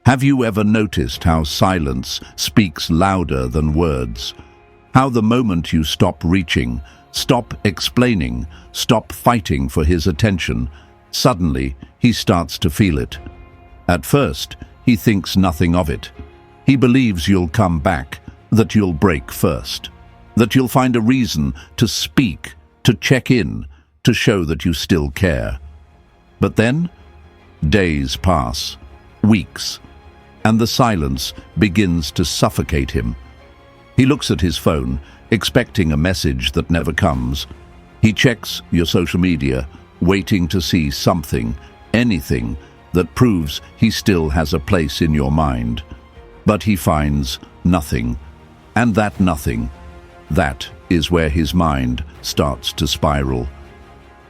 Have you ever noticed how silence speaks louder than words? How the moment you stop reaching, stop explaining, stop fighting for his attention, suddenly he starts to feel it. At first, he thinks nothing of it. He believes you'll come back, that you'll break first, that you'll find a reason to speak, to check in, to show that you still care. But then, days pass, weeks, and the silence begins to suffocate him. He looks at his phone, expecting a message that never comes. He checks your social media, waiting to see something, anything, that proves he still has a place in your mind. But he finds nothing, and that nothing, that is where his mind starts to spiral.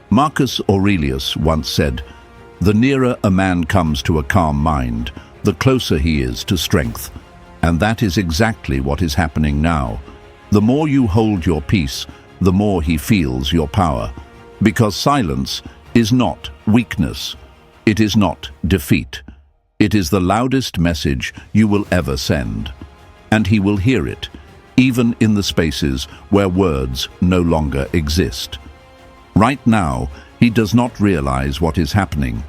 Marcus Aurelius once said, "The nearer a man comes to a calm mind, the closer he is to strength." And that is exactly what is happening now. The more you hold your peace, the more he feels your power. Because silence is not weakness. It is not defeat. It is the loudest message you will ever send. And he will hear it, even in the spaces where words no longer exist. Right now, he does not realize what is happening.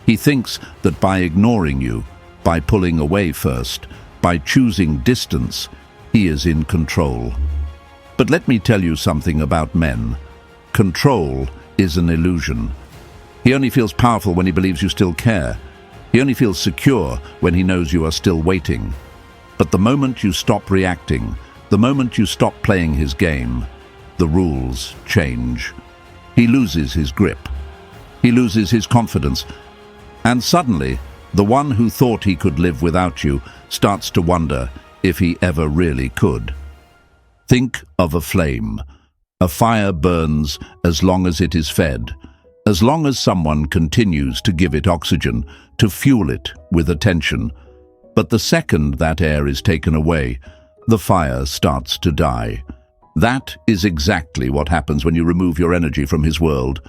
He thinks that by ignoring you, by pulling away first, by choosing distance, he is in control. But let me tell you something about men. Control is an illusion. He only feels powerful when he believes you still care. He only feels secure when he knows you are still waiting. But the moment you stop reacting, the moment you stop playing his game, the rules change. He loses his grip. He loses his confidence. And suddenly, the one who thought he could live without you starts to wonder if he ever really could. Think of a flame. A fire burns as long as it is fed, as long as someone continues to give it oxygen, to fuel it with attention. But the second that air is taken away, the fire starts to die. That is exactly what happens when you remove your energy from his world.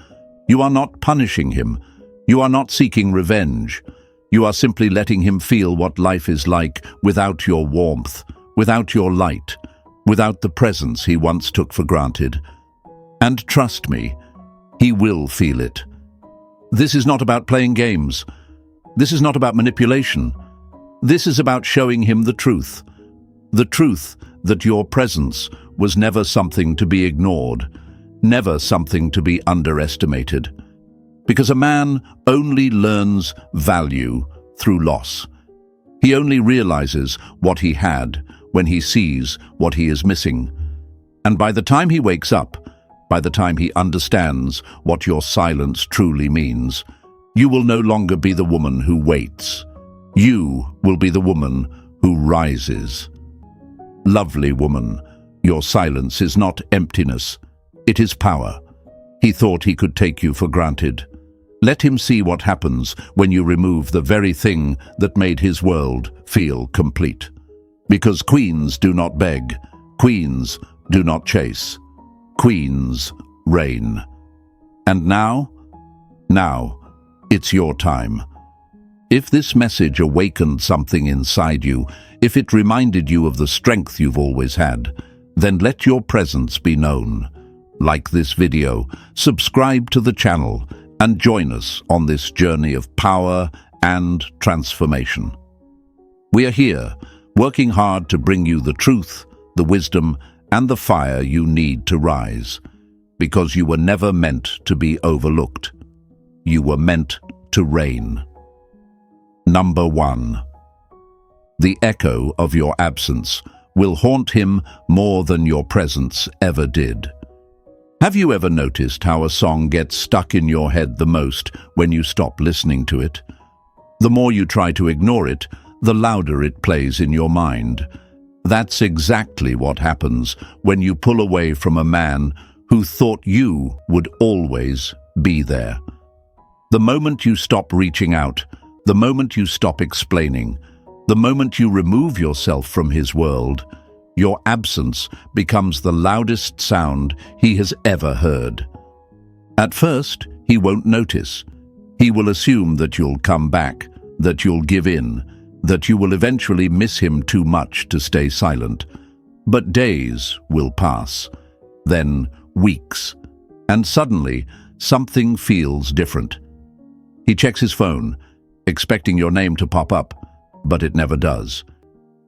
You are not punishing him. You are not seeking revenge. You are simply letting him feel what life is like without your warmth, without your light, without the presence he once took for granted. And trust me, he will feel it. This is not about playing games. This is not about manipulation. This is about showing him the truth. The truth that your presence was never something to be ignored, never something to be underestimated. Because a man only learns value through loss. He only realizes what he had when he sees what he is missing. And by the time he wakes up, by the time he understands what your silence truly means, you will no longer be the woman who waits. You will be the woman who rises. Lovely woman, your silence is not emptiness, it is power. He thought he could take you for granted. Let him see what happens when you remove the very thing that made his world feel complete. Because queens do not beg, queens do not chase, queens reign. And now, it's your time. If this message awakened something inside you, if it reminded you of the strength you've always had, then let your presence be known. Like this video, subscribe to the channel, and join us on this journey of power and transformation. We are here, working hard to bring you the truth, the wisdom, and the fire you need to rise. Because you were never meant to be overlooked. You were meant to reign. Number 1. The echo of your absence will haunt him more than your presence ever did. Have you ever noticed how a song gets stuck in your head the most when you stop listening to it? The more you try to ignore it, the louder it plays in your mind. That's exactly what happens when you pull away from a man who thought you would always be there. The moment you stop reaching out, the moment you stop explaining, the moment you remove yourself from his world, your absence becomes the loudest sound he has ever heard. At first, he won't notice. He will assume that you'll come back, that you'll give in, that you will eventually miss him too much to stay silent. But days will pass, then weeks, and suddenly something feels different. He checks his phone, expecting your name to pop up, but it never does.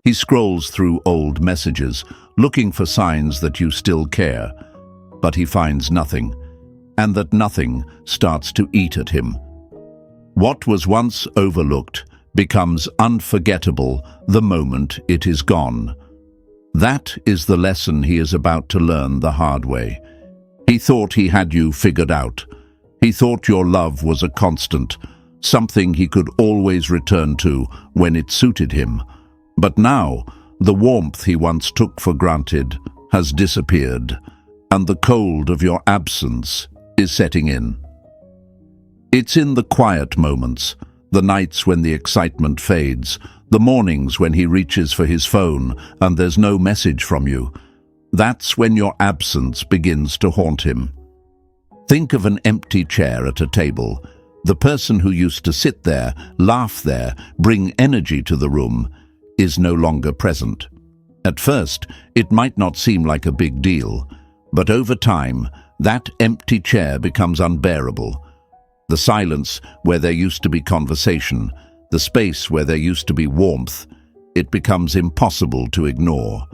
He scrolls through old messages, looking for signs that you still care, but he finds nothing, and that nothing starts to eat at him. What was once overlooked becomes unforgettable the moment it is gone. That is the lesson he is about to learn the hard way. He thought he had you figured out. He thought your love was a constant, something he could always return to when it suited him. But now, the warmth he once took for granted has disappeared, and the cold of your absence is setting in. It's in the quiet moments, the nights when the excitement fades, the mornings when he reaches for his phone and there's no message from you. That's when your absence begins to haunt him. Think of an empty chair at a table. The person who used to sit there, laugh there, bring energy to the room, is no longer present. At first, it might not seem like a big deal, but over time, that empty chair becomes unbearable. The silence where there used to be conversation, the space where there used to be warmth, it becomes impossible to ignore.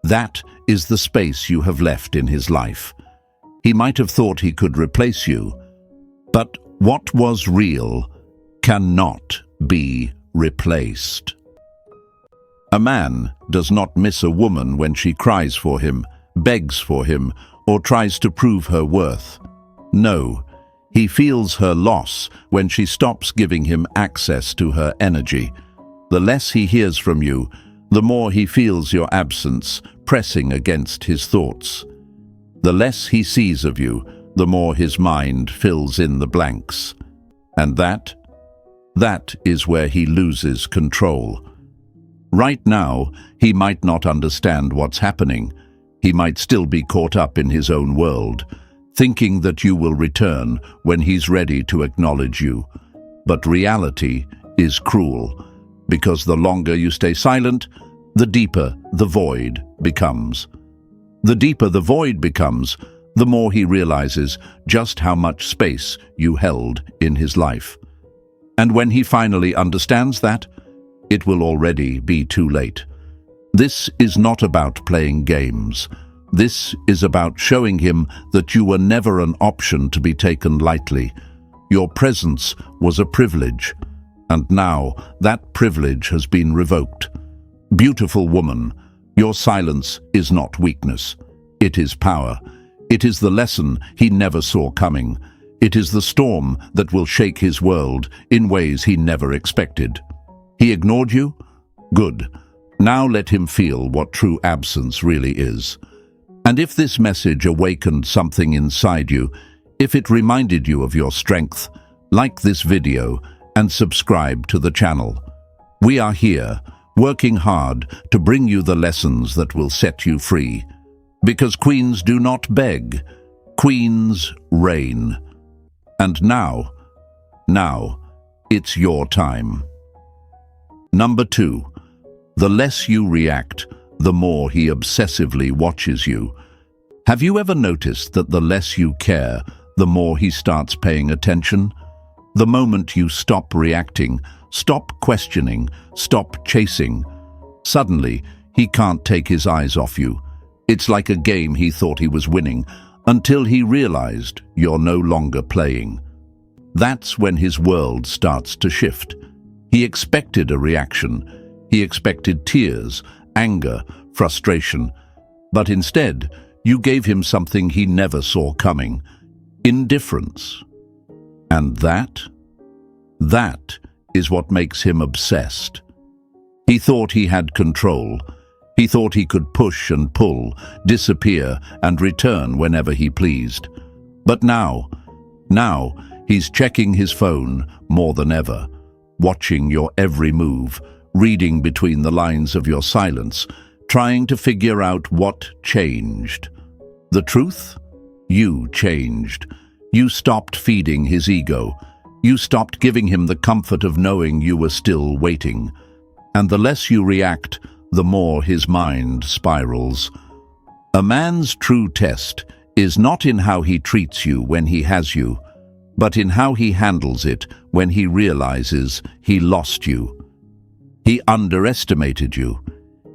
That is the space you have left in his life. He might have thought he could replace you, but what was real cannot be replaced. A man does not miss a woman when she cries for him, begs for him, or tries to prove her worth. No, he feels her loss when she stops giving him access to her energy. The less he hears from you, the more he feels your absence pressing against his thoughts. The less he sees of you, the more his mind fills in the blanks. And that is where he loses control. Right now, he might not understand what's happening. He might still be caught up in his own world, thinking that you will return when he's ready to acknowledge you. But reality is cruel, because the longer you stay silent, the deeper the void becomes. The deeper the void becomes, the more he realizes just how much space you held in his life. And when he finally understands that, it will already be too late. This is not about playing games. This is about showing him that you were never an option to be taken lightly. Your presence was a privilege, and now that privilege has been revoked. Beautiful woman, your silence is not weakness. It is power. It is the lesson he never saw coming. It is the storm that will shake his world in ways he never expected. He ignored you? Good. Now let him feel what true absence really is. And if this message awakened something inside you, if it reminded you of your strength, like this video and subscribe to the channel. We are here, working hard to bring you the lessons that will set you free. Because queens do not beg, queens reign. And now, it's your time. Number 2. The less you react, the more he obsessively watches you. Have you ever noticed that the less you care, the more he starts paying attention? The moment you stop reacting, stop questioning, stop chasing, suddenly he can't take his eyes off you. It's like a game he thought he was winning, until he realized you're no longer playing. That's when his world starts to shift. He expected a reaction. He expected tears, anger, frustration. But instead, you gave him something he never saw coming: indifference. And that is what makes him obsessed. He thought he had control. He thought he could push and pull, disappear and return whenever he pleased. But now he's checking his phone more than ever, watching your every move, reading between the lines of your silence, trying to figure out what changed. The truth? You changed. You stopped feeding his ego. You stopped giving him the comfort of knowing you were still waiting. And the less you react, the more his mind spirals. A man's true test is not in how he treats you when he has you, but in how he handles it when he realizes he lost you. He underestimated you.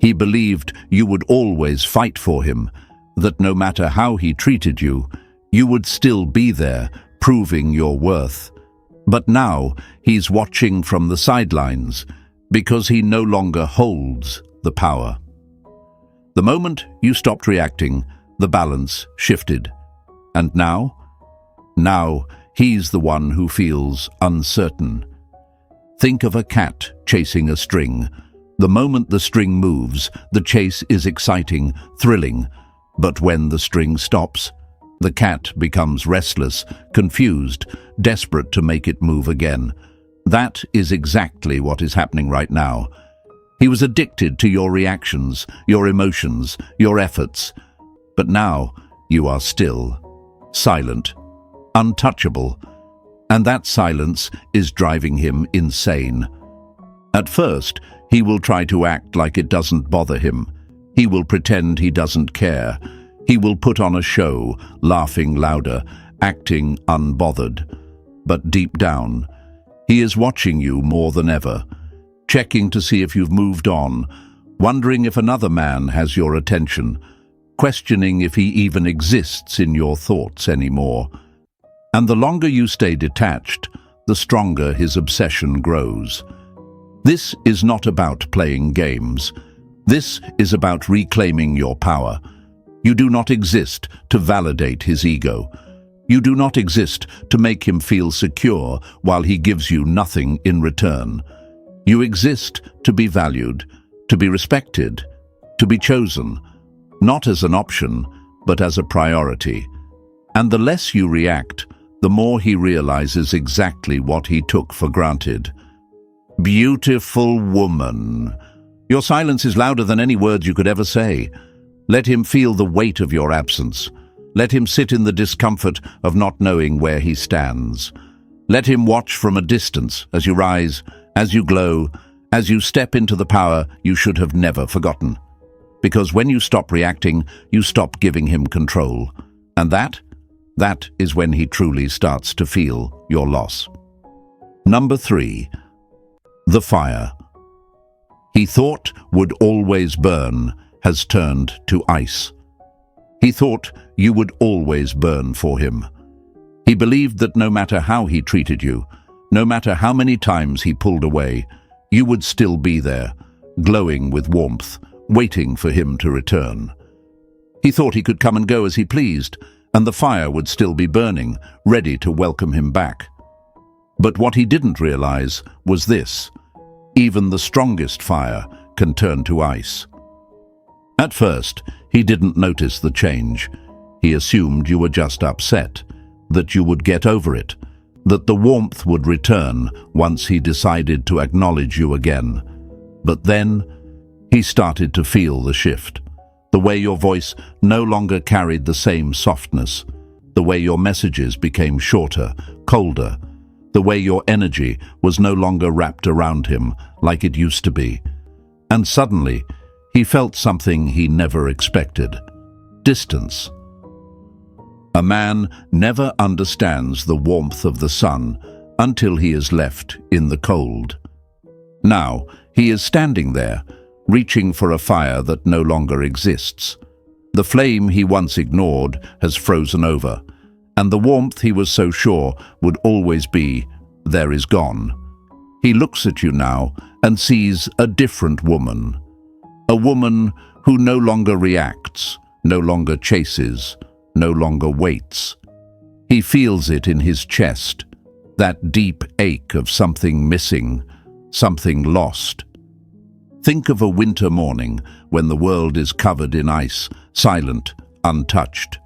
He believed you would always fight for him, that no matter how he treated you, you would still be there, proving your worth. But now he's watching from the sidelines, because he no longer holds the power. The moment you stopped reacting, the balance shifted. And now he's the one who feels uncertain. Think of a cat chasing a string. The moment the string moves, the chase is exciting, thrilling. But when the string stops, the cat becomes restless, confused, desperate to make it move again. That is exactly what is happening right now. He was addicted to your reactions, your emotions, your efforts. But now you are still, silent, untouchable, and that silence is driving him insane. At first, he will try to act like it doesn't bother him. He will pretend he doesn't care. He will put on a show, laughing louder, acting unbothered. But deep down, he is watching you more than ever, checking to see if you've moved on, wondering if another man has your attention, questioning if he even exists in your thoughts anymore. And the longer you stay detached, the stronger his obsession grows. This is not about playing games. This is about reclaiming your power. You do not exist to validate his ego. You do not exist to make him feel secure while he gives you nothing in return. You exist to be valued, to be respected, to be chosen, not as an option, but as a priority. And the less you react, the more he realizes exactly what he took for granted. Beautiful woman. Your silence is louder than any words you could ever say. Let him feel the weight of your absence. Let him sit in the discomfort of not knowing where he stands. Let him watch from a distance as you rise, as you glow, as you step into the power you should have never forgotten. Because when you stop reacting, you stop giving him control. And that is when he truly starts to feel your loss. Number 3. The fire. He thought would always burn has turned to ice. He thought you would always burn for him. He believed that no matter how he treated you, no matter how many times he pulled away, you would still be there, glowing with warmth, waiting for him to return. He thought he could come and go as he pleased, and the fire would still be burning, ready to welcome him back. But what he didn't realize was this: even the strongest fire can turn to ice. At first, he didn't notice the change. He assumed you were just upset, that you would get over it, that the warmth would return once he decided to acknowledge you again. But then, he started to feel the shift. The way your voice no longer carried the same softness, the way your messages became shorter, colder, the way your energy was no longer wrapped around him like it used to be. And suddenly, he felt something he never expected: distance. A man never understands the warmth of the sun until he is left in the cold. Now, he is standing there, reaching for a fire that no longer exists. The flame he once ignored has frozen over, and the warmth he was so sure would always be there is gone. He looks at you now and sees a different woman. A woman who no longer reacts, no longer chases, no longer waits. He feels it in his chest, that deep ache of something missing, something lost. Think of a winter morning when the world is covered in ice, silent, untouched.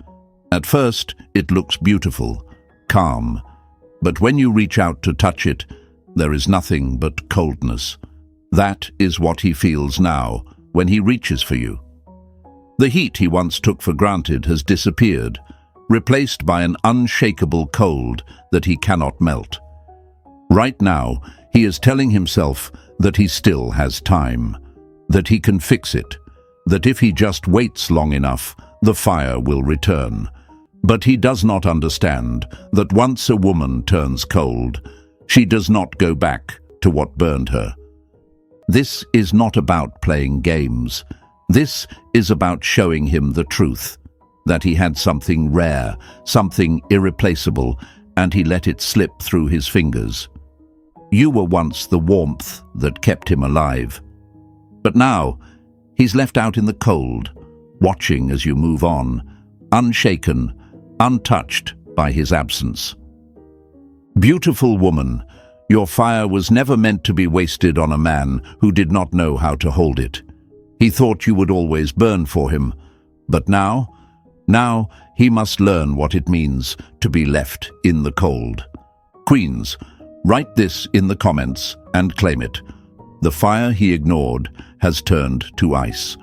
At first, it looks beautiful, calm, but when you reach out to touch it, there is nothing but coldness. That is what he feels now when he reaches for you. The heat he once took for granted has disappeared, replaced by an unshakable cold that he cannot melt. Right now, He is telling himself that he still has time, that he can fix it, that if he just waits long enough, the fire will return. But he does not understand that once a woman turns cold, she does not go back to what burned her. This is not about playing games. This is about showing him the truth, that he had something rare, something irreplaceable, and he let it slip through his fingers. You were once the warmth that kept him alive. But now, he's left out in the cold, watching as you move on, unshaken, untouched by his absence. Beautiful woman, your fire was never meant to be wasted on a man who did not know how to hold it. He thought you would always burn for him, but now he must learn what it means to be left in the cold. Queens, write this in the comments and claim it. The fire he ignored has turned to ice.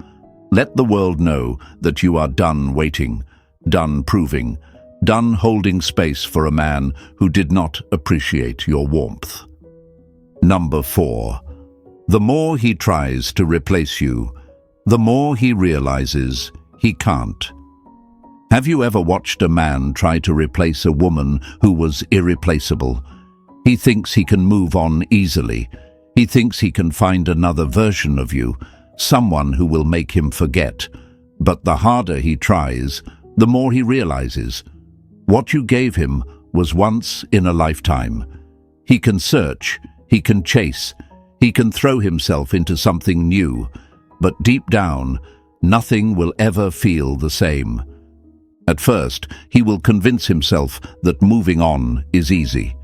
Let the world know that you are done waiting, done proving, done holding space for a man who did not appreciate your warmth. Number 4. The more he tries to replace you, the more he realizes he can't. Have you ever watched a man try to replace a woman who was irreplaceable? He thinks he can move on easily. He thinks he can find another version of you, someone who will make him forget. But the harder he tries, the more he realizes what you gave him was once in a lifetime. He can search, he can chase, he can throw himself into something new, but deep down, nothing will ever feel the same. At first, he will convince himself that moving on is easy.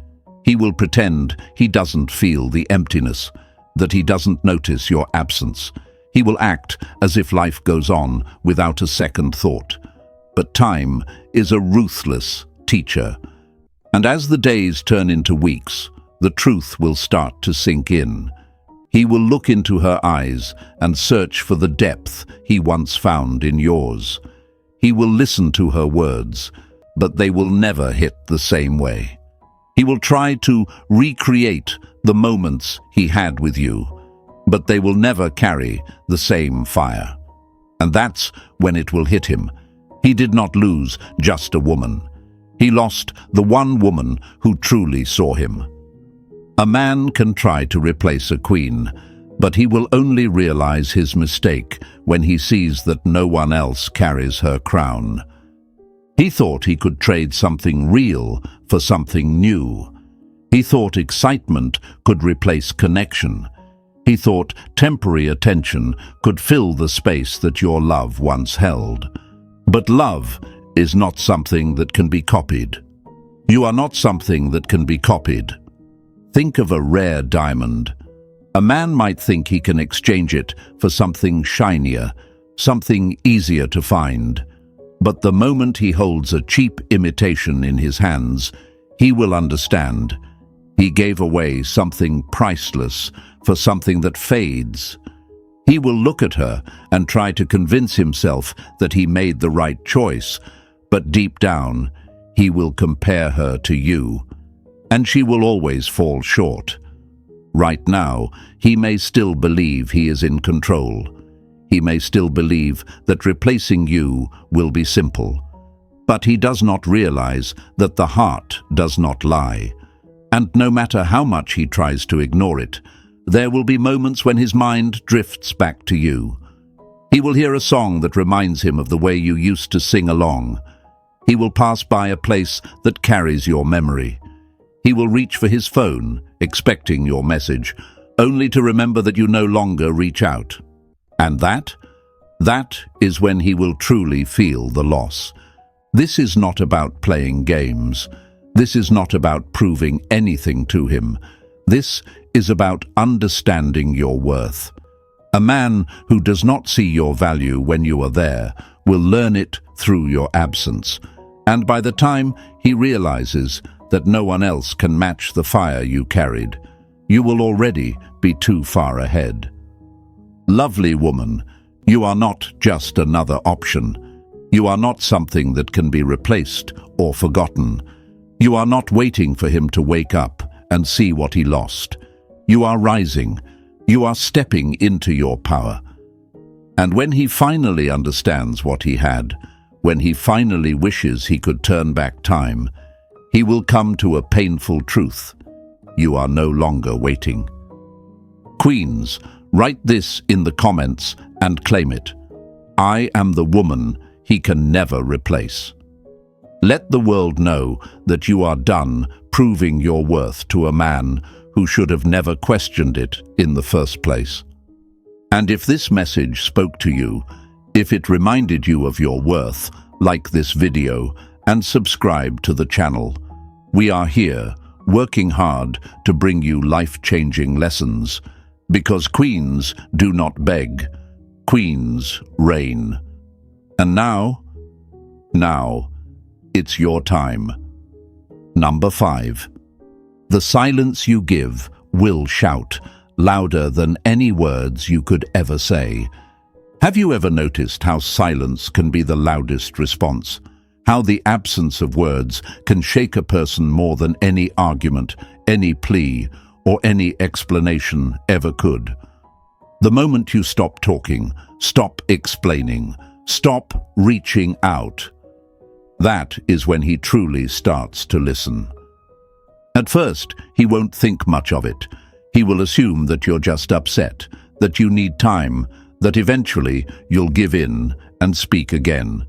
He will pretend he doesn't feel the emptiness, that he doesn't notice your absence. He will act as if life goes on without a second thought. But time is a ruthless teacher. And as the days turn into weeks, the truth will start to sink in. He will look into her eyes and search for the depth he once found in yours. He will listen to her words, but they will never hit the same way. He will try to recreate the moments he had with you, but they will never carry the same fire. And that's when it will hit him. He did not lose just a woman. He lost the one woman who truly saw him. A man can try to replace a queen, but he will only realize his mistake when he sees that no one else carries her crown. He thought he could trade something real for something new. He thought excitement could replace connection. He thought temporary attention could fill the space that your love once held. But love is not something that can be copied. You are not something that can be copied. Think of a rare diamond. A man might think he can exchange it for something shinier, something easier to find. But the moment he holds a cheap imitation in his hands, he will understand. He gave away something priceless for something that fades. He will look at her and try to convince himself that he made the right choice, but deep down, he will compare her to you, and she will always fall short. Right now, he may still believe he is in control. He may still believe that replacing you will be simple. But he does not realize that the heart does not lie. And no matter how much he tries to ignore it, there will be moments when his mind drifts back to you. He will hear a song that reminds him of the way you used to sing along. He will pass by a place that carries your memory. He will reach for his phone, expecting your message, only to remember that you no longer reach out. And that is when he will truly feel the loss. This is not about playing games. This is not about proving anything to him. This is about understanding your worth. A man who does not see your value when you are there will learn it through your absence. And by the time he realizes that no one else can match the fire you carried, you will already be too far ahead. Lovely woman, you are not just another option. You are not something that can be replaced or forgotten. You are not waiting for him to wake up and see what he lost. You are rising. You are stepping into your power. And when he finally understands what he had, when he finally wishes he could turn back time, he will come to a painful truth. You are no longer waiting. Queens, write this in the comments and claim it. I am the woman he can never replace. Let the world know that you are done proving your worth to a man who should have never questioned it in the first place. And if this message spoke to you, if it reminded you of your worth, like this video and subscribe to the channel. We are here, working hard to bring you life-changing lessons, because queens do not beg, queens reign. And now, it's your time. Number 5. The silence you give will shout louder than any words you could ever say. Have you ever noticed how silence can be the loudest response? How the absence of words can shake a person more than any argument, any plea, or any explanation ever could? The moment you stop talking, stop explaining, stop reaching out, that is when he truly starts to listen. At first, he won't think much of it. He will assume that you're just upset, that you need time, that eventually you'll give in and speak again.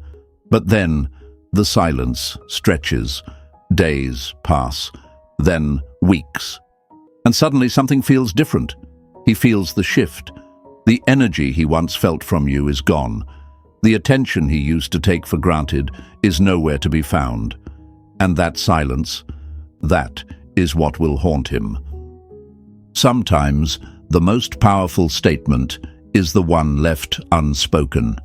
But then the silence stretches, days pass, then weeks. And suddenly something feels different. He feels the shift. The energy he once felt from you is gone. The attention he used to take for granted is nowhere to be found. And that silence, that is what will haunt him. Sometimes the most powerful statement is the one left unspoken.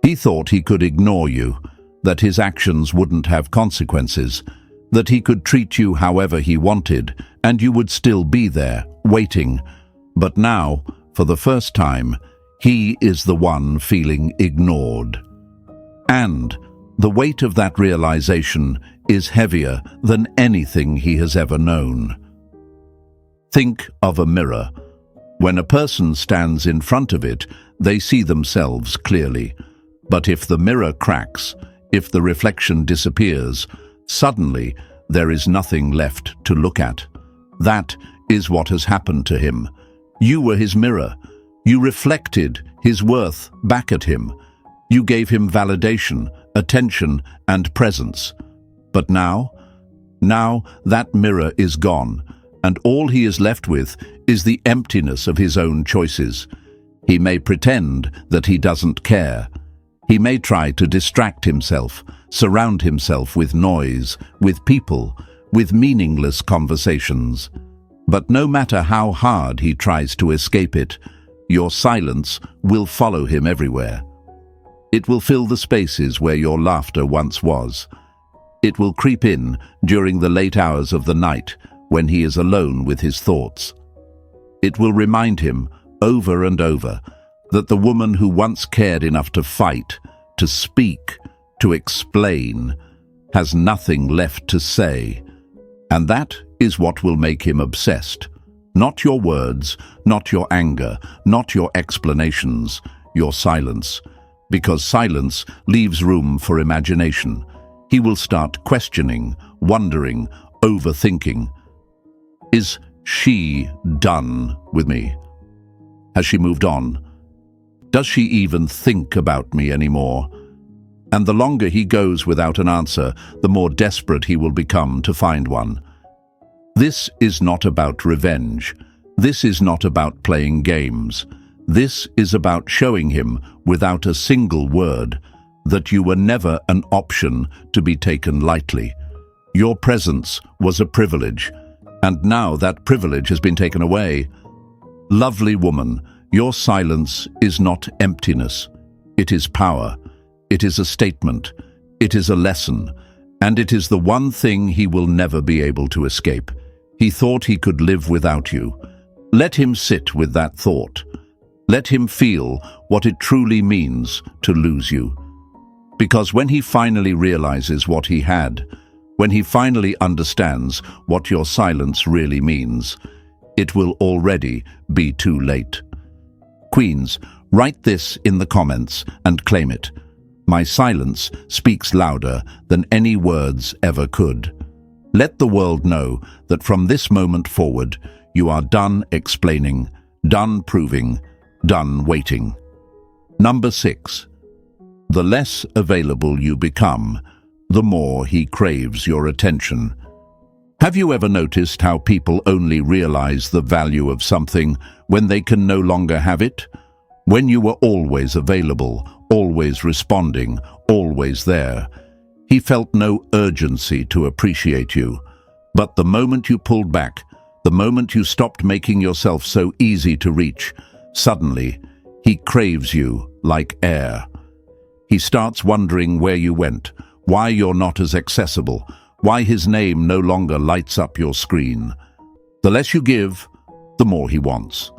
He thought he could ignore you, that his actions wouldn't have consequences, that he could treat you however he wanted, and you would still be there, waiting. But now, for the first time, he is the one feeling ignored. And the weight of that realization is heavier than anything he has ever known. Think of a mirror. When a person stands in front of it, they see themselves clearly. But if the mirror cracks, if the reflection disappears, suddenly there is nothing left to look at. That is what has happened to him. You were his mirror. You reflected his worth back at him. You gave him validation, attention, and presence. But now that mirror is gone, and all he is left with is the emptiness of his own choices. He may pretend that he doesn't care. He may try to distract himself, surround himself with noise, with people, with meaningless conversations. But no matter how hard he tries to escape it, your silence will follow him everywhere. It will fill the spaces where your laughter once was. It will creep in during the late hours of the night when he is alone with his thoughts. It will remind him over and over that the woman who once cared enough to fight, to speak, to explain, has nothing left to say. And that is what will make him obsessed. Not your words, not your anger, not your explanations, your silence. Because silence leaves room for imagination. He will start questioning, wondering, overthinking. Is she done with me? Has she moved on? Does she even think about me anymore? And the longer he goes without an answer, the more desperate he will become to find one. This is not about revenge. This is not about playing games. This is about showing him, without a single word, that you were never an option to be taken lightly. Your presence was a privilege, and now that privilege has been taken away. Lovely woman, your silence is not emptiness. It is power. It is a statement. It is a lesson. And it is the one thing he will never be able to escape. He thought he could live without you. Let him sit with that thought. Let him feel what it truly means to lose you. Because when he finally realizes what he had, when he finally understands what your silence really means, it will already be too late. Queens, write this in the comments and claim it. My silence speaks louder than any words ever could. Let the world know that from this moment forward, you are done explaining, done proving, done waiting. Number 6. The less available you become, the more he craves your attention. Have you ever noticed how people only realize the value of something when they can no longer have it? When you were always available, always responding, always there, he felt no urgency to appreciate you. But the moment you pulled back, the moment you stopped making yourself so easy to reach, suddenly he craves you like air. He starts wondering where you went, why you're not as accessible, why his name no longer lights up your screen. The less you give, the more he wants.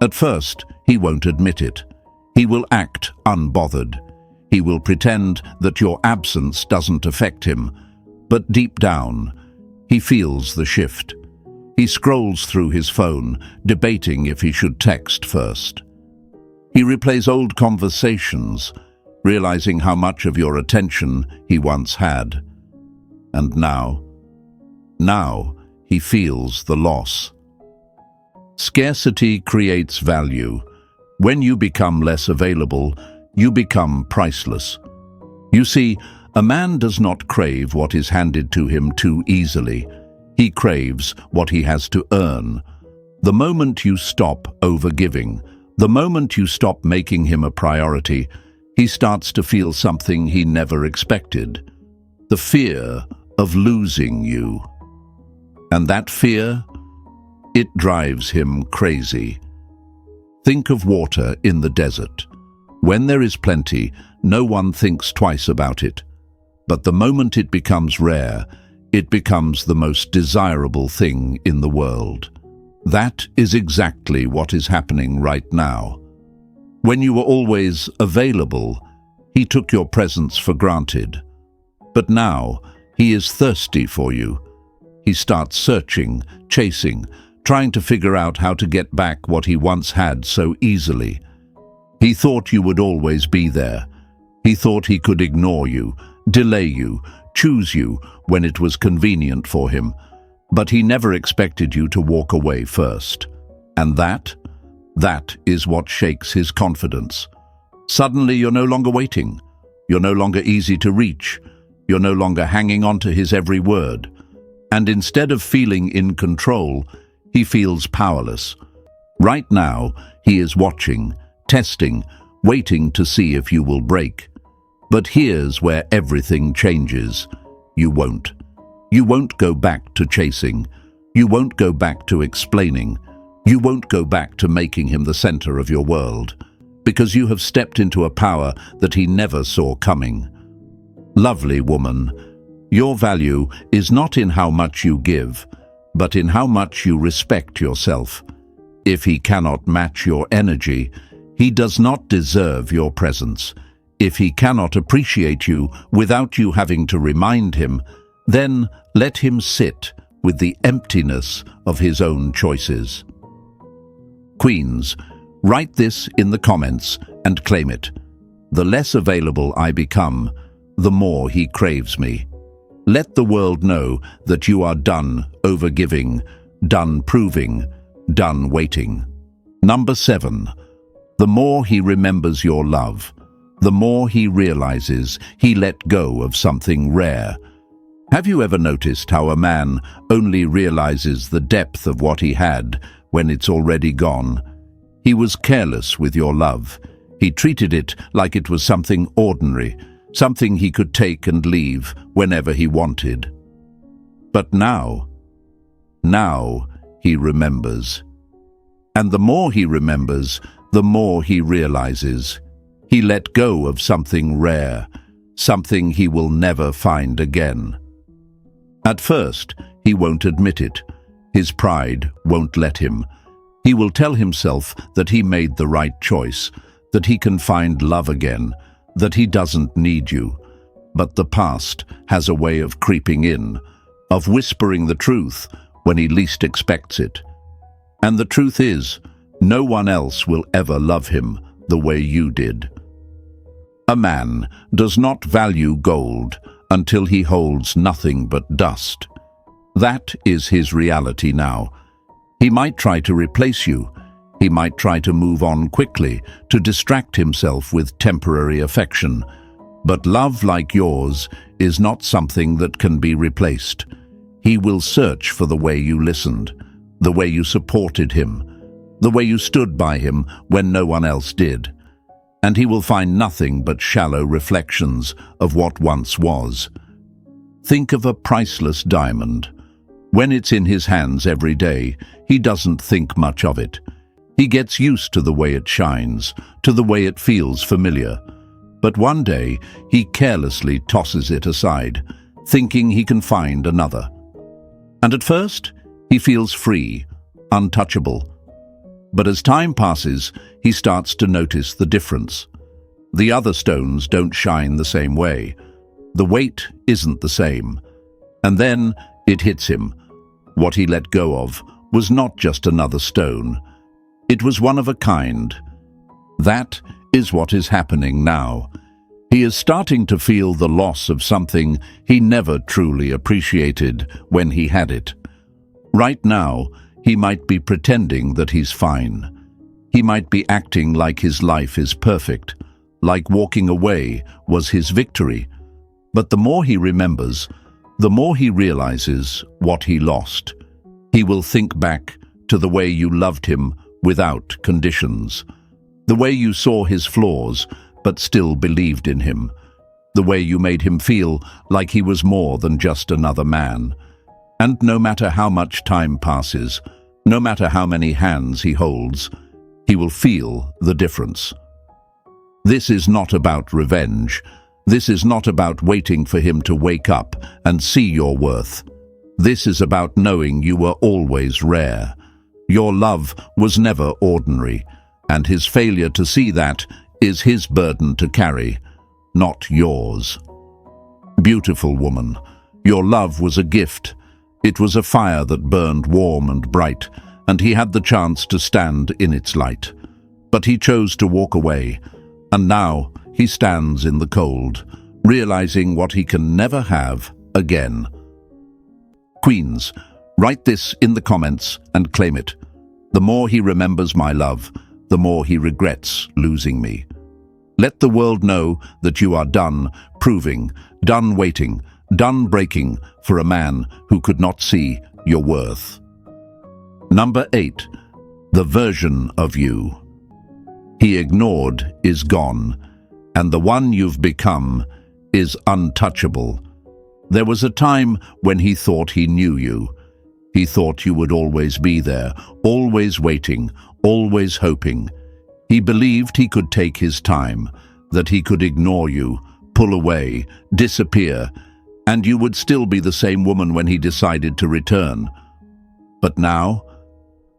At first, he won't admit it. He will act unbothered. He will pretend that your absence doesn't affect him. But deep down, he feels the shift. He scrolls through his phone, debating if he should text first. He replays old conversations, realizing how much of your attention he once had. And now he feels the loss. Scarcity creates value. When you become less available, you become priceless. You see, a man does not crave what is handed to him too easily. He craves what he has to earn. The moment you stop overgiving, the moment you stop making him a priority, he starts to feel something he never expected. The fear of losing you. And that fear, it drives him crazy. Think of water in the desert. When there is plenty, no one thinks twice about it. But the moment it becomes rare, it becomes the most desirable thing in the world. That is exactly what is happening right now. When you were always available, he took your presence for granted. But now, he is thirsty for you. He starts searching, chasing, trying to figure out how to get back what he once had so easily. He thought you would always be there. He thought he could ignore you, delay you, choose you when it was convenient for him. But he never expected you to walk away first. And that is what shakes his confidence. Suddenly you're no longer waiting. You're no longer easy to reach. You're no longer hanging on to his every word. And instead of feeling in control, he feels powerless. Right now, he is watching, testing, waiting to see if you will break. But here's where everything changes. You won't. You won't go back to chasing. You won't go back to explaining. You won't go back to making him the center of your world, because you have stepped into a power that he never saw coming. Lovely woman, your value is not in how much you give, but in how much you respect yourself. If he cannot match your energy, he does not deserve your presence. If he cannot appreciate you without you having to remind him, then let him sit with the emptiness of his own choices. Queens, write this in the comments and claim it. The less available I become, the more he craves me. Let the world know that you are done overgiving, done proving, done waiting. Number 7. The more he remembers your love, the more he realizes he let go of something rare. Have you ever noticed how a man only realizes the depth of what he had when it's already gone? He was careless with your love. He treated it like it was something ordinary, something he could take and leave whenever he wanted. But now he remembers. And the more he remembers, the more he realizes. He let go of something rare, something he will never find again. At first, he won't admit it. His pride won't let him. He will tell himself that he made the right choice, that he can find love again, that he doesn't need you. But the past has a way of creeping in, of whispering the truth when he least expects it. And the truth is, no one else will ever love him the way you did. A man does not value gold until he holds nothing but dust. That is his reality now. He might try to replace you. He might try to move on quickly, to distract himself with temporary affection. But love like yours is not something that can be replaced. He will search for the way you listened, the way you supported him, the way you stood by him when no one else did. And he will find nothing but shallow reflections of what once was. Think of a priceless diamond. When it's in his hands every day, he doesn't think much of it. He gets used to the way it shines, to the way it feels familiar. But one day, he carelessly tosses it aside, thinking he can find another. And at first, he feels free, untouchable. But as time passes, he starts to notice the difference. The other stones don't shine the same way. The weight isn't the same. And then it hits him. What he let go of was not just another stone. It was one of a kind. That is what is happening now. He is starting to feel the loss of something he never truly appreciated when he had it. Right now, he might be pretending that he's fine. He might be acting like his life is perfect, like walking away was his victory. But the more he remembers, the more he realizes what he lost. He will think back to the way you loved him without conditions, the way you saw his flaws but still believed in him, the way you made him feel like he was more than just another man. And no matter how much time passes, no matter how many hands he holds, he will feel the difference. This is not about revenge. This is not about waiting for him to wake up and see your worth. This is about knowing you were always rare. Your love was never ordinary, and his failure to see that is his burden to carry, not yours. Beautiful woman, your love was a gift. It was a fire that burned warm and bright, and he had the chance to stand in its light. But he chose to walk away, and now he stands in the cold, realizing what he can never have again. Queens, write this in the comments and claim it. The more he remembers my love, the more he regrets losing me. Let the world know that you are done proving, done waiting, done breaking for a man who could not see your worth. Number 8. The version of you he ignored is gone, and the one you've become is untouchable. There was a time when he thought he knew you. He thought you would always be there, always waiting, always hoping. He believed he could take his time, that he could ignore you, pull away, disappear, and you would still be the same woman when he decided to return. But now,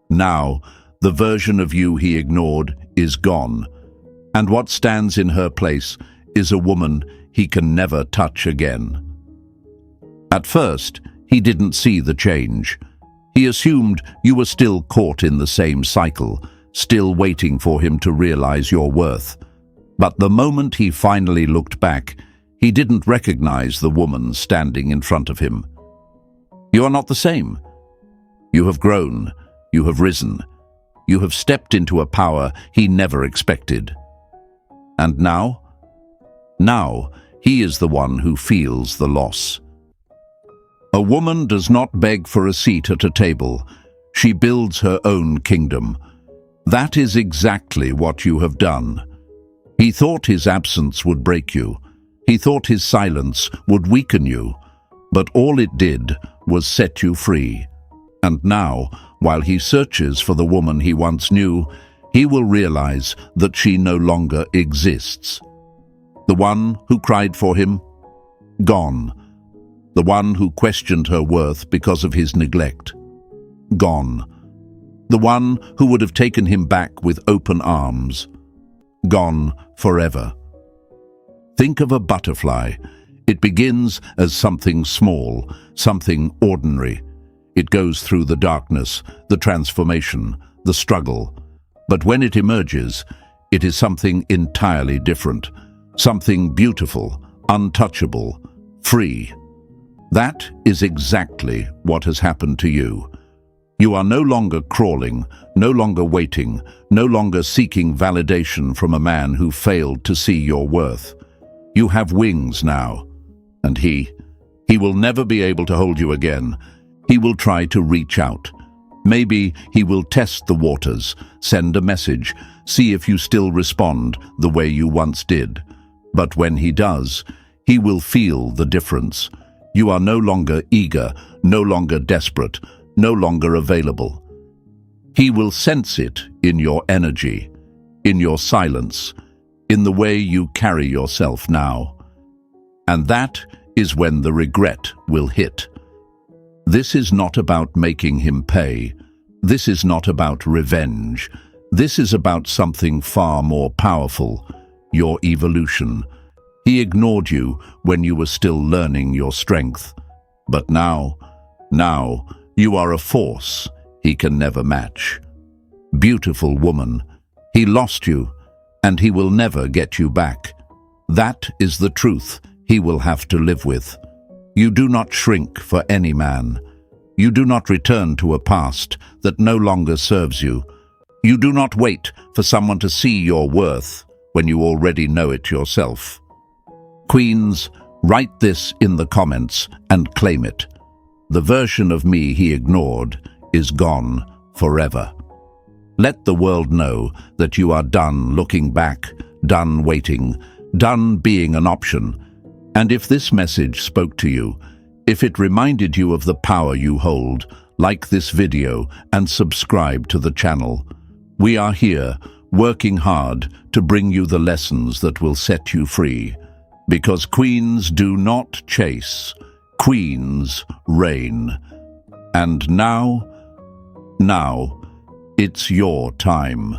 the version of you he ignored is gone, and what stands in her place is a woman he can never touch again. At first, he didn't see the change. He assumed you were still caught in the same cycle, still waiting for him to realize your worth. But the moment he finally looked back, he didn't recognize the woman standing in front of him. You are not the same. You have grown. You have risen. You have stepped into a power he never expected. And now he is the one who feels the loss. A woman does not beg for a seat at a table. She builds her own kingdom. That is exactly what you have done. He thought his absence would break you. He thought his silence would weaken you. But all it did was set you free. And now, while he searches for the woman he once knew, he will realize that she no longer exists. The one who cried for him? Gone. The one who questioned her worth because of his neglect? Gone. The one who would have taken him back with open arms? Gone forever. Think of a butterfly. It begins as something small, something ordinary. It goes through the darkness, the transformation, the struggle. But when it emerges, it is something entirely different, something beautiful, untouchable, free. That is exactly what has happened to you. You are no longer crawling, no longer waiting, no longer seeking validation from a man who failed to see your worth. You have wings now, and he will never be able to hold you again. He will try to reach out. Maybe he will test the waters, send a message, see if you still respond the way you once did. But when he does, he will feel the difference. You are no longer eager, no longer desperate, no longer available. He will sense it in your energy, in your silence, in the way you carry yourself now. And that is when the regret will hit. This is not about making him pay. This is not about revenge. This is about something far more powerful, your evolution. He ignored you when you were still learning your strength. But now, you are a force he can never match. Beautiful woman, he lost you, and he will never get you back. That is the truth he will have to live with. You do not shrink for any man. You do not return to a past that no longer serves you. You do not wait for someone to see your worth when you already know it yourself. Queens, write this in the comments and claim it. The version of me he ignored is gone forever. Let the world know that you are done looking back, done waiting, done being an option. And if this message spoke to you, if it reminded you of the power you hold, like this video and subscribe to the channel. We are here, working hard to bring you the lessons that will set you free. Because queens do not chase, queens reign. And now, it's your time.